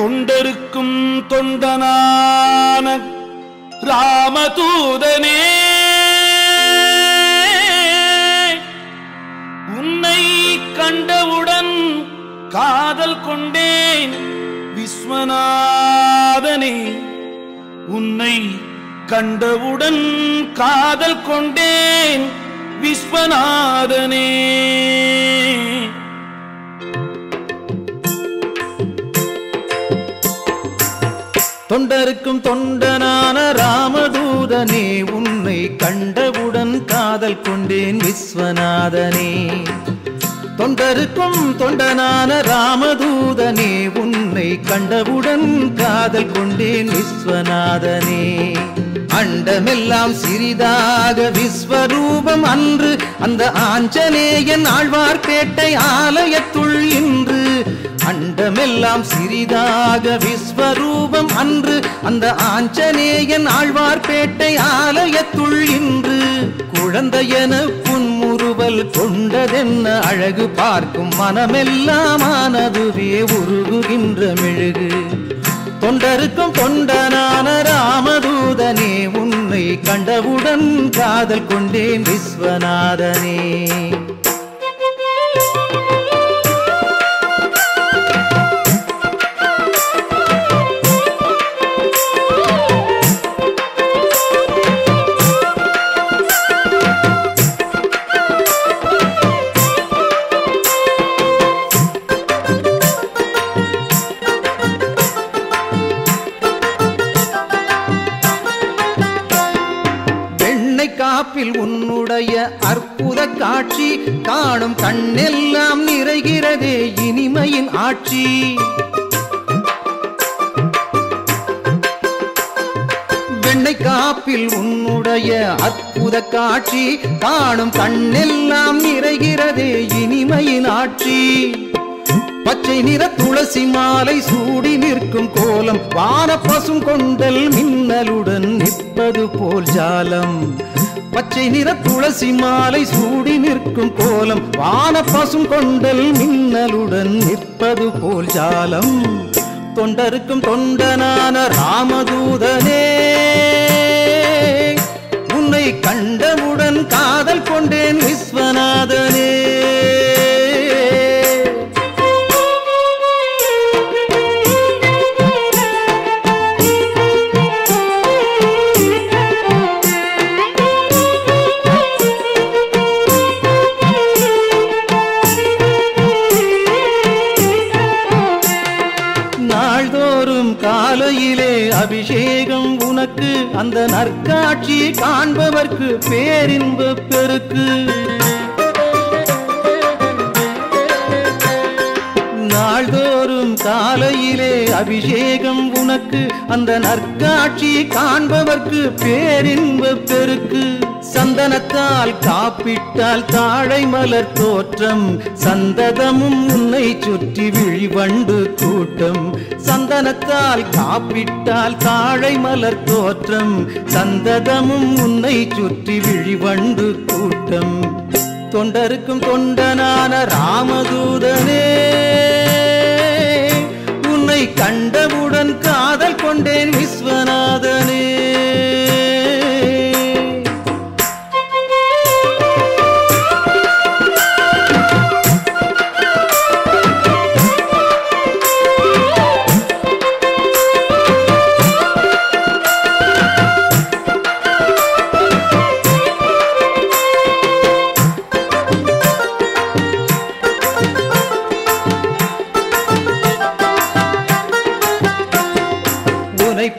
தொண்டருக்கும் தொண்டனான ராமதூதனே, உன்னை கண்டவுடன் காதல் கொண்டேன் விஸ்வநாதனே, உன்னை கண்டவுடன் காதல் கொண்டேன் விஸ்வநாதனே. தொண்டருக்கும் தொண்டனான ராமதூதனே, உன்னை கண்டவுடன் காதல் கொண்டேன் விஸ்வநாதனே. தொண்டருக்கும் தொண்டனான ராமதூதனே, உன்னை கண்டவுடன் காதல் கொண்டேன் விஸ்வநாதனே. அண்டமெல்லாம் சிறிதாக விஸ்வரூபம் அன்று அந்த ஆஞ்சநேயன் ஆழ்வார்பேட்டை ஆலயத்துள் இன்று. அண்டமெல்லாம் சிறிதாக விஸ்வரூபம் அன்று அந்த ஆஞ்சநேயன் ஆழ்வார்பேட்டை ஆலயத்துள் இன்று. குழந்தையென புன்முறுவல் கொண்டதென்ன அழகு பார்க்கும் மனமெல்லாம் ஆனதுவே உருகுகின்ற மெழுகு. தொண்டருக்கும் தொண்டனான ராமதூதனே, உன்னை கண்டவுடன் காதல் கொண்டேன் விஸ்வநாதனே. காப்பில் உன்னுடைய அற்புத காட்சி காணும் கண்ணெல்லாம் நிறைகிறதே இனிமையின் ஆட்சி. வெண்ணை காப்பில் உன்னுடைய அற்புத காட்சி காணும் கண்ணெல்லாம் நிறைகிறதே இனிமையின் ஆட்சி. பச்சை நிற துளசி மாலை சூடி நிற்கும் கோலம் வான பசும் கொண்டல் மின்னலுடன் நிற்பது போல் ஜாலம். பச்சை நிற துளசி மாலை சூடி நிற்கும் கோலம் வான பசும் கொண்டல் மின்னலுடன் நிற்பது போல் ஜாலம். தொண்டருக்கும் தொண்டனான ராமதூதனே, உன்னை கண்டவுடன் காதல் கொண்டேன் விஸ்வநாதனே. காலையிலே அபிஷேகம் உனக்கு, அந்த நற்காட்சி காண்பவர்க்கு பேரின்ப பெருக்கு. நாள்தோறும் காலையிலே அபிஷேகம் உனக்கு, அந்த நற்காட்சி காண்பவர்க்கு பேரின்ப பெருக்கு. சந்தனத்தால் காப்பிட்டால் தாழை மலர் தோற்றம், சந்ததமும் உன்னை சுற்றி விழிவண்டு கூட்டம். சந்தனத்தால் காப்பிட்டால் தாழை மலர் தோற்றம், சந்ததமும் உன்னை சுற்றி விழிவண்டு கூட்டம். தொண்டருக்கும் தொண்டனான ராமதூதனே, உன்னை கண்டவுடன் காதல் கொண்டேன் விஸ்வநாதனே.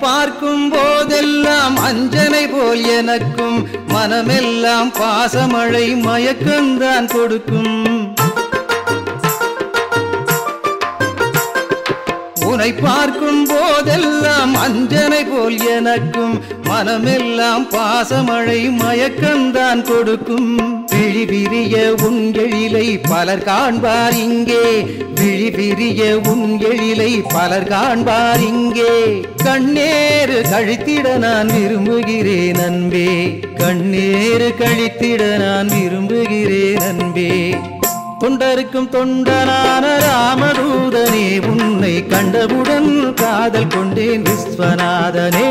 பார்க்கும் போதெல்லாம் அஞ்சனை போல் எனக்கும் மனமெல்லாம் பாசமழை மயக்கந்தான் கொடுக்கும். உன்னை பார்க்கும் போதெல்லாம் அஞ்சனை போல் எனக்கும் மனமெல்லாம் பாசமழை மயக்கந்தான் கொடுக்கும். விழி விரிய உன் எழிலை பலர் காண்பார் இங்கே, விழி விரிய உன் எழிலை பலர் காண்பார் இங்கே. கண்ணேறு கழித்திட நான் விரும்புகிறேன் அன்பே, கண்ணேறு கழித்திட நான் விரும்புகிறேன் அன்பே. தொண்டருக்கும் தொண்டனான ராமதூதனே உன்னை கண்டவுடன் காதல் கொண்டேன் விஸ்வநாதனே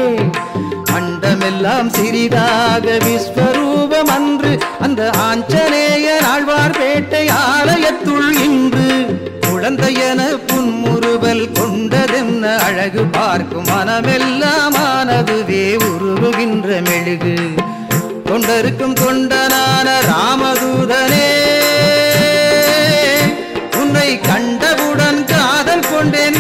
அண்டமெல்லாம் சிறிதாக விஸ்வரூபம் அன்று அந்த ஆஞ்சநேயர் ஆழ்வார்பேட்டை ஆலயத்துள் இன்று குழந்தையென புன்முறுவல் கொண்டதென்ன அழகு பார்க்கும் மனமெல்லாம் ஆனதுவே உருகுகின்ற மெழுகு தொண்டருக்கும் தொண்டனான ராமதூதனே உன்னை கண்டவுடன் காதல் கொண்டேன்